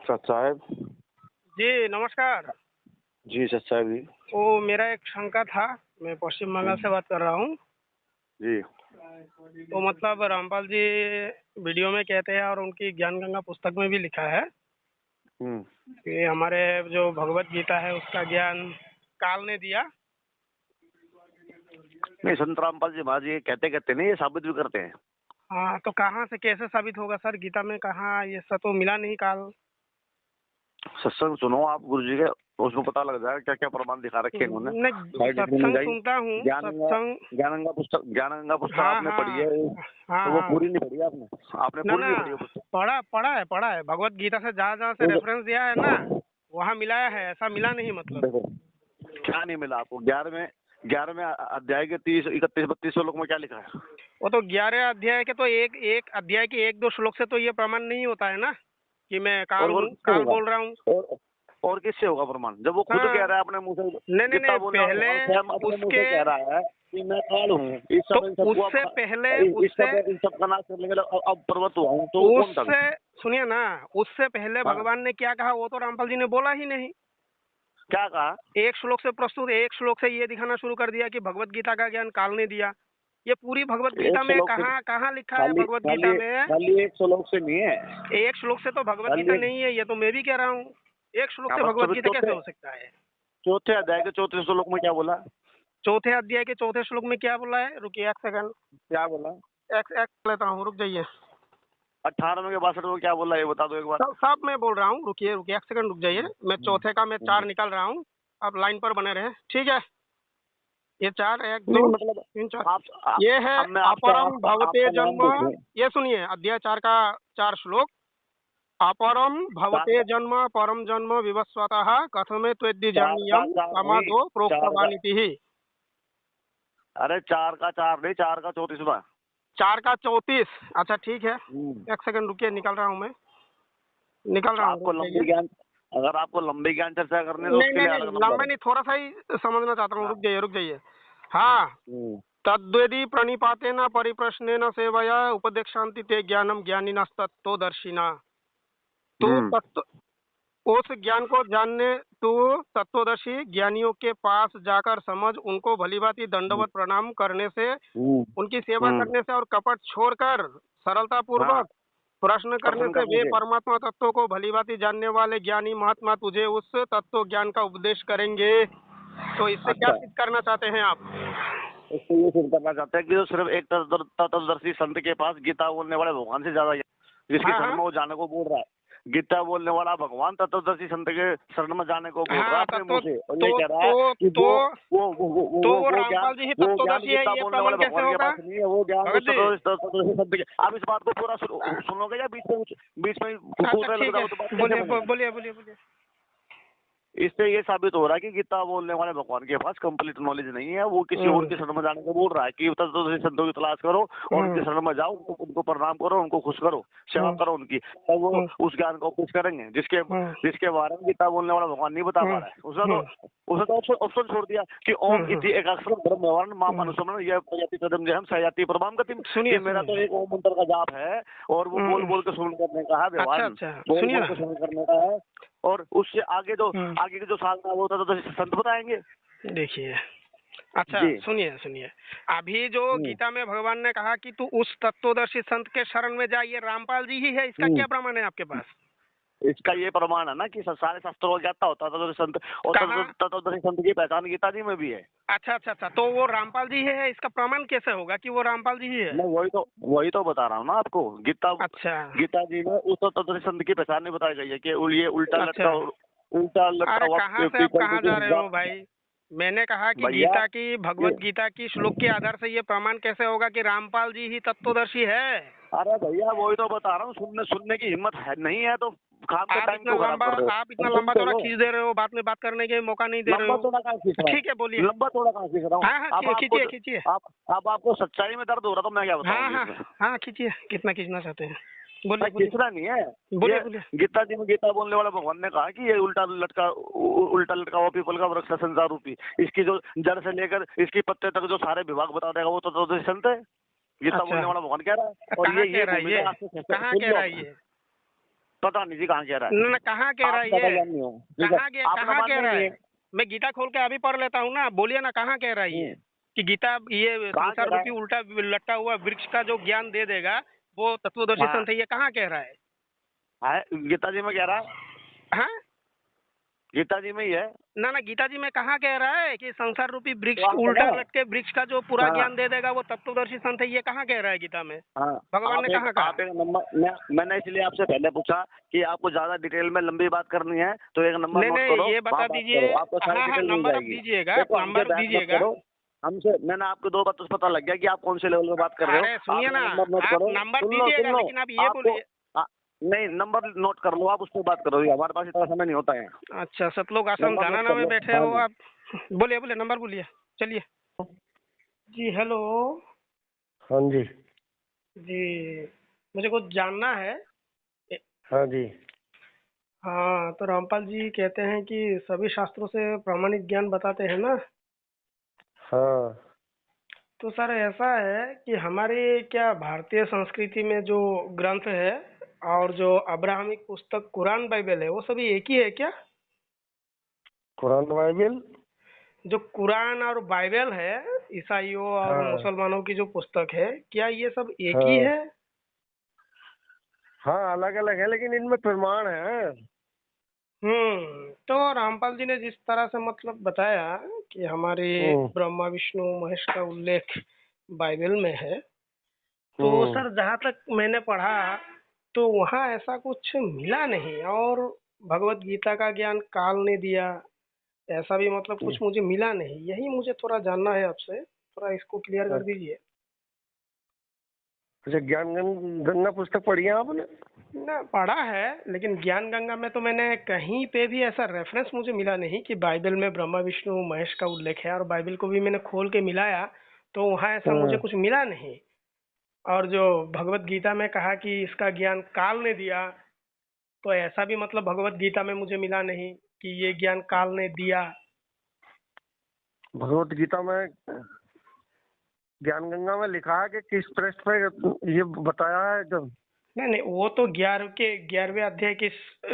सच साहब। जी नमस्कार। जी सच साहब जी। वो मेरा एक शंका था, मैं पश्चिम बंगाल से बात कर रहा हूँ। जी। तो मतलब रामपाल जी वीडियो में कहते हैं और उनकी ज्ञान गंगा पुस्तक में भी लिखा है कि हमारे जो भगवत गीता है उसका ज्ञान काल ने दिया। नहीं, संत रामपाल जी महाराज ये कहते नहीं, ये साबित भी करते हैं। हाँ, तो कहाँ से कैसे साबित होगा सर? गीता में कहाँ ये सब तो मिला नहीं काल। सत्संग सुनो आप गुरु जी के, उसमें पता लग जाएगा क्या क्या प्रमाण दिखा रखे हैं उन्होंने। नहीं, सत्संग सुनता हूँ, सत्संग। ज्ञानगंगा पुस्तक हाँ आपने पढ़ी है? हाँ तो वो हाँ पूरी नहीं पढ़ी आपने? आपने ना पूरी ना, नहीं पढ़ी वो पुस्तक? पढ़ा है भगवत गीता से जहाँ जहाँ से रेफरेंस दिया है ना, वहाँ मिलाया है, ऐसा मिला नहीं मतलब। देखो क्या नहीं मिला आपको? 11वें अध्याय के 30, 31, 32 श्लोक में क्या लिखा है? वो तो 11 अध्याय के तो एक एक अध्याय के 1-2 श्लोक से तो ये प्रमाण नहीं होता है ना कि मैं काल हूँ, किससे काल होगा? बोल रहा हूँ। और किससे होगा प्रमाण, जब वो खुद हाँ, कह रहा है अपने मुंह से? नहीं, गीता बोलने वाला पहले भगवान स्वयं अपने मुंह से उसके, कह रहा है कि मैं काल हूँ, इस तो सब इन सबको उससे पहले, इन सब का नाश करने के लिए अब पर्वत हुआ हूँ। तो वो कौन था? उससे सुनिए ना, उससे पहले हाँ, भगवान ने क्या कहा वो तो रामपाल जी ने बोला ही नहीं। क्या कहा? एक श्लोक से प्रस्तुत, एक श्लोक से ये दिखाना शुरू कर दिया कि भगवत गीता का ज्ञान काल ने दिया। ये पूरी भगवत गीता एक में श्लोक से कहाँ कहाँ लिखा है? खाली भगवत गीता खाली में खाली एक श्लोक से नहीं है। एक श्लोक से तो भगवत गीता खाली एक नहीं है, ये तो मैं भी कह रहा हूँ। एक श्लोक से बस भगवत गीता कैसे चौथे हो सकता है? चौथे अध्याय के चौथे श्लोक में क्या बोला? चौथे अध्याय के चौथे श्लोक में क्या बोला है? रुकिए एक सेकंड, क्या बोला? एक एक लेता हूँ, रुक जाइए। 18 के 62 में क्या बोला, ये बता दो एक बार। सब मैं बोल रहा हूँ, रुकिए रुकिए एक सेकंड रुक जाइए। मैं चौथे का मैं 4 निकाल रहा हूँ, आप लाइन पर बने रहे, ठीक है? ये 4, 1 नहीं 2 मतलब 3 4 आप ये है। अब मैं आपसे अपरम भवते आपका नाम जन्म, पूछूं? ये सुनिए अध्याय 4 का 4 श्लोक। अपरम चार भवते का जन्म परम जन्म विवस्वतः कथमे त्वेद्य चार का जानीयम चार नहीं, समादो चार का, प्रोक्तवानिति ही। अरे 4 का 4 नहीं, 4 का 34वां। 4 का 34, अच्छा ठीक है, हम्म। एक सेकंड रुकिए, निकाल रहा हूँ मैं, निकाल रहा हूँ, आपको रुक लंबी जाइए। ज्ञान अगर आपको लंबी ज्ञान चर्चा करनी है तो नहीं उसके नहीं लिए नहीं, अलग लंबा नंबर है। नहीं, थोड़ा सा ही समझना चाहता हूँ, हाँ। रुक जाइए। हाँ, हम्म। तद्वेदी प्रणिपातेन परिप्रश्नेन सेवया उपदेक्षान्ति ते ज्ञानम ज्ञानिनस्तत्त्वदर्शिना। तो हम्म। तत्व, उस ज्ञान को जानने, तो तत्वदर्शी ज्ञानियों के पास जाकर समझ, उनको भलीभांति हम्म। दंडवत प्रणाम करने से, हम्म। उनकी सेवा हम्म। करने से और कपट छोड़कर सरलता हाँ, पूर्वक प्रश्न करने प्रश्न से करने वे से परमात्मा तत्व को भलीभांति जानने वाले ज्ञानी महात्मा तुझे उस तत्व ज्ञान का उपदेश करेंगे। तो इससे क्या अच्छा, सिद्ध करना चाहते हैं आप? इससे ये सिद्ध करना चाहते हैं कि जो सिर्फ एक तत्वदर्शी संत के पास गीता बोलने वाले भगवान से ज्यादा जिसके हाँ शरण हाँ में वो जाने को बोल रहा है, गीता बोलने वाला भगवान तत्वदर्शी संत के शरण में जाने को बोल रहा है हाँ, अपने तत्व मुंह से, और ये तो कह रहा है तो कि तो वो वो ज्ञान रामपाल जी ही तत्वदर्शी है, गीता ये बोलने प्रमाण वाले कैसे भगवान के होगा पास नहीं है। वो ज्ञान भगत उस जी? तत्वदर्शी संत के। आप इस बात को पूरा सुनोगे या बीच में अच्छा कूदने लग ठीक है, जाओ तो बात कैसे बोलिए बनेगी? बोलिए बोलिए बोलिए। इससे ये साबित हो रहा है कि गीता बोलने वाले भगवान के पास कंप्लीट नॉलेज नहीं है। वो किसी और के शरण में जाने को बोल रहा है कि तत्वदर्शी संतों की तलाश करो और उनके शरण में जाओ, उनको प्रणाम करो, उनको खुश करो, सेवा करो उनकी, तब वो उस ज्ञान को खुश करेंगे जिसके जिसके बारे में गीता बोलने वाला भगवान नहीं बता पा रहा है। उसने तो ऑप्शन छोड़ दिया कि ओम इति एकाक्षरम ब्रह्म व्यवहारम माम अनुसमरण यह प्रजाति तदम जहम सहयाति प्रभाम गतिम। सुनिए मेरा तो एक ओम मंत्र का जाप है और वो बोल बोल के सुन करने का है व्यवहार, बोल बोल के सुन करने का है, और उससे आगे के जो साधना वो होता तो संत बताएंगे। देखिए, अच्छा सुनिए, अभी जो गीता में भगवान ने कहा कि तू उस तत्वदर्शी संत के शरण में जा, ये रामपाल जी ही है, इसका क्या प्रमाण है आपके पास? इसका ये प्रमाण है ना कि सारे शास्त्रों का ज्ञाता होता है संत, और तत्वदर्शी संत की पहचान गीता जी में भी है। अच्छा, तो वो रामपाल जी है, इसका प्रमाण कैसे होगा कि वो रामपाल जी ही है? मैं वही तो बता रहा हूँ ना आपको। गीता जी में उस तत्वदर्शी संत की पहचान नहीं बताई गई है कि ये उल्टा लटका अरे कहाँ से आप कहाँ जा रहे हो भाई? मैंने कहा कि गीता की, भगवत गीता की श्लोक के आधार से ये प्रमाण कैसे होगा कि रामपाल जी ही तत्वदर्शी है? अरे भैया वही तो बता रहा हूँ, सुनने की हिम्मत है नहीं है तो आप इतना लंबा चौड़ा खींच दे रहे हो, बात में बात करने के मौका नहीं दे रहे हो। ठीक है बोलिए। लंबा चौड़ा कहाँ खींच रहा हूँ? हाँ खींचिए। अब आपको सच्चाई में दर्द हो रहा तो मैं क्या बताऊँ? हाँ खींचिए, कितना खींचना चाहते हैं बोलिए। खींचना नहीं है, बोलिए। गीता जी में गीता बोलने वाला भगवान ने कहा कि ये उल्टा लटका हुआ पीपल का वृक्ष संसार रूपी, इसकी जो जड़ से लेकर इसकी पत्ते तक जो सारे विभाग बता देगा वो तो संत है। गीता बोलने वाला भगवान कह रहा है। और कहाँ कह रहा है ये? पता नहीं जी कहाँ कह रहा है। ना कहाँ कह रहा है ये, कहाँ कह रहा है? मैं गीता खोल के अभी पढ़ लेता हूँ ना, बोलिए ना कहाँ कह रहा है ये कि गीता ये संसार रूपी उल्टा लटका हुआ वृक्ष का जो ज्ञान दे देगा वो तत्वदर्शी संत है, ये कहाँ कह रहा है? गीता जी में कह रहा है। हाँ गीता जी में ही है ना, गीता जी में कहाँ कह रहा है कि संसार रूपी वृक्ष उल्टा लटके वृक्ष का जो पूरा ज्ञान दे देगा वो तत्वदर्शी संत है, ये कहाँ कह रहा है गीता में? भगवान ने कहाँ कहा? मैंने इसलिए आपसे पहले पूछा कि आपको ज्यादा डिटेल में लंबी बात करनी है तो एक नंबर नोट करो, ये बता दीजिए। हाँ, नंबर दीजिएगा, नंबर दीजिएगा हमसे। मैंने आपको 2 बात तो पता लग गया कि आप कौन से लेवल पे बात कर रहे हो। सुनिए ना, नंबर दीजिएगा, लेकिन आप ये बोलिए। नहीं, नंबर नोट कर लो, आप उस पर बात करो, हमारे पास इतना समय नहीं होता है। अच्छा, सतलोक आश्रम जानाना में बैठे हो आप? बोलिए बोलिए, नंबर बोलिए, चलिए जी। हेलो। हाँ जी। जी, मुझे कुछ जानना है। हाँ जी। हाँ, तो रामपाल जी कहते हैं कि सभी शास्त्रों से प्रामाणिक ज्ञान बताते हैं ना? हाँ। तो सर ऐसा है कि हमारी क्या भारतीय संस्कृति में जो ग्रंथ है और जो अब्राहमिक पुस्तक कुरान बाइबल है वो सभी एक ही है क्या? कुरान बाइबल? जो कुरान और बाइबल है ईसाइयों और मुसलमानों की जो पुस्तक है, क्या ये सब एक ही है? हाँ, अलग अलग है लेकिन इनमें प्रमाण है। तो रामपाल जी ने जिस तरह से मतलब बताया कि हमारे ब्रह्मा विष्णु महेश का उल्लेख बाइबल में है, तो सर जहाँ तक मैंने पढ़ा तो वहाँ ऐसा कुछ मिला नहीं, और भगवत गीता का ज्ञान काल ने दिया ऐसा भी मतलब कुछ मुझे मिला नहीं। यही मुझे थोड़ा जानना है आपसे, थोड़ा इसको क्लियर कर दीजिए। अच्छा, ज्ञान गंगा पुस्तक पढ़ी है आपने? ना, पढ़ा है, लेकिन ज्ञान गंगा में तो मैंने कहीं पे भी ऐसा रेफरेंस मुझे मिला नहीं कि बाइबल में ब्रह्मा विष्णु महेश का उल्लेख है, और बाइबल को भी मैंने खोल के मिलाया तो वहाँ ऐसा मुझे कुछ मिला नहीं। और जो भगवत गीता में कहा कि इसका ज्ञान काल ने दिया, तो ऐसा भी मतलब भगवत गीता में मुझे मिला नहीं कि ये ज्ञान काल ने दिया। भगवत गीता में ज्ञान गंगा में लिखा है कि किस पृष्ठ पे ये बताया है जब? नहीं, वो तो 11वें अध्याय की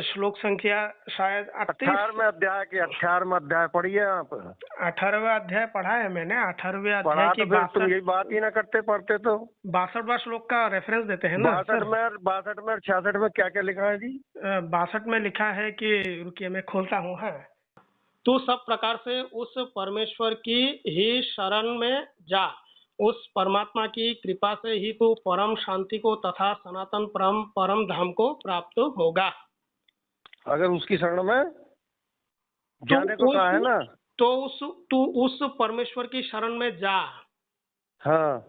श्लोक संख्या शायद 18वें अध्याय की 18वां अध्याय पढ़िए आप। 18वां अध्याय पढ़ा है मैंने। 18वें अध्याय की तुम यही बात ही ना करते पढ़ते तो 62वां श्लोक का रेफरेंस देते हैं ना? 62 में और 66 में क्या क्या लिखा है जी? 62 में लिखा है कि, रुकिए मैं खोलता हूँ। है तो सब प्रकार से उस परमेश्वर की ही शरण में जा, उस परमात्मा की कृपा से ही तो परम शांति को तथा सनातन परम धाम को प्राप्त होगा। अगर उसकी शरण में जाने को कहा है ना, तो उस परमेश्वर की शरण में जा। हाँ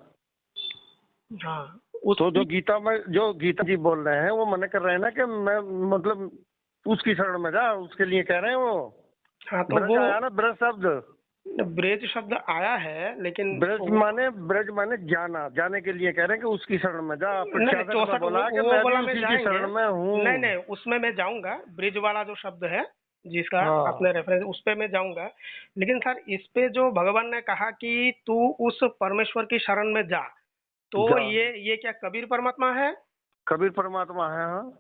तो जो गीता जी बोल रहे हैं वो मना कर रहे हैं ना कि मैं मतलब उसकी शरण में जा, उसके लिए कह रहे हैं वो। हाँ, तो वो आया ना ब्रज शब्द आया है, लेकिन ब्रज माने जाने के लिए कह रहे हैं कि उसकी शरण में जा। बोला कि मैं भी उसी की शरण में हूँ। नहीं, उसमें मैं जाऊंगा। ब्रिज वाला जो शब्द है जिसका आपने रेफरेंस, उस पे मैं जाऊंगा। लेकिन सर इस पे जो भगवान ने कहा कि तू उस परमेश्वर की शरण में जा, तो ये क्या कबीर परमात्मा है? कबीर परमात्मा है। हाँ,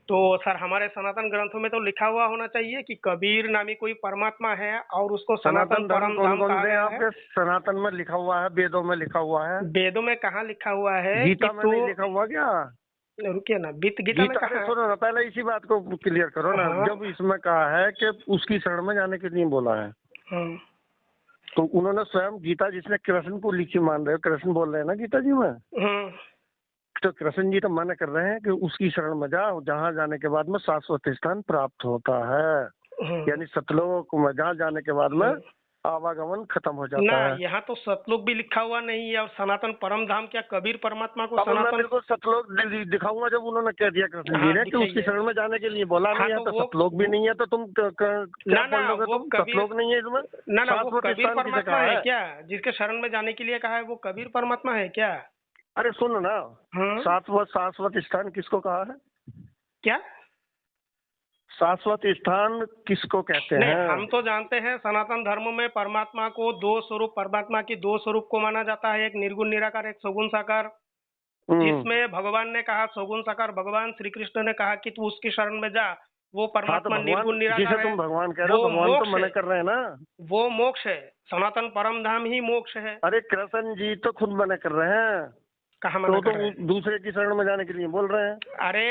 तो सर हमारे सनातन ग्रंथों में तो लिखा हुआ होना चाहिए कि कबीर नामी कोई परमात्मा है और उसको सनातन परम धाम कहा गया है। आपके सनातन में लिखा हुआ है, वेदों में लिखा हुआ है। वेदों में कहाँ लिखा हुआ है? गीता में नहीं लिखा हुआ क्या? रुकिए ना, गीता में कहा? सुनो ना, पहले इसी बात को क्लियर करो ना। जब इसमें कहा है कि उसकी शरण में जाने के लिए बोला है, तो उन्होंने स्वयं गीता जिसने कृष्ण को लिखी मान रहे हो, कृष्ण बोल रहे हैं ना गीता जी में, तो कृष्ण जी तो मना कर रहे हैं कि उसकी शरण में जाओ जहाँ जाने के बाद में शाश्वत स्थान प्राप्त होता है। यानी सतलोक में जहाँ जाने के बाद में आवागमन खत्म हो जाता है। यहाँ तो सतलोक भी लिखा हुआ नहीं है, और सनातन परम धाम क्या कबीर परमात्मा को सनातन? बिल्कुल सतलोक दिखाऊंगा जब उन्होंने कह दिया कृष्ण जी ने कि उसकी शरण में जाने के लिए बोला। नहीं है तो सतलोक भी नहीं है, तो तुम क्या पढ़ लोगे? तुम सतलोक नहीं है इसमें। ना, वो कबीर परमात्मा है क्या जिसके शरण में जाने के लिए कहा है? वो कबीर परमात्मा है क्या? अरे सुन ना, शाश्वत स्थान किसको कहा है? क्या शाश्वत स्थान किसको कहते हैं? हम तो जानते हैं सनातन धर्म में परमात्मा को दो स्वरूप, परमात्मा की दो स्वरूप को माना जाता है, एक निर्गुण निराकार, एक सगुण साकार। जिसमें भगवान ने कहा, सगुण साकार भगवान श्री कृष्ण ने कहा कि तू उसकी शरण में जा, वो परमात्मा निर्गुण निराकार जिसे है, तुम भगवान कह रहे हो, भगवान तो मना कर रहे हैं ना, वो मोक्ष है, सनातन परम धाम ही मोक्ष है। अरे कृष्ण जी तो खुद मना कर रहे हैं, कहाँ मना कर रहे हैं? तो दूसरे की शरण में जाने के लिए बोल रहे हैं। अरे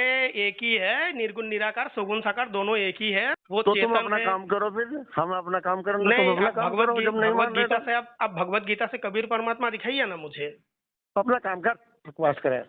एक ही है, निर्गुण निराकार सगुण साकार दोनों एक ही है, वो तो चेतन तुम अपना है। काम करो, फिर हम अपना काम करो, तुम नहीं, अपना काम करो। जब नहीं मान रहे भगवत गीता से आप भगवत गीता से कबीर परमात्मा दिखाइए ना मुझे। तो अपना काम कर, बकवास करे।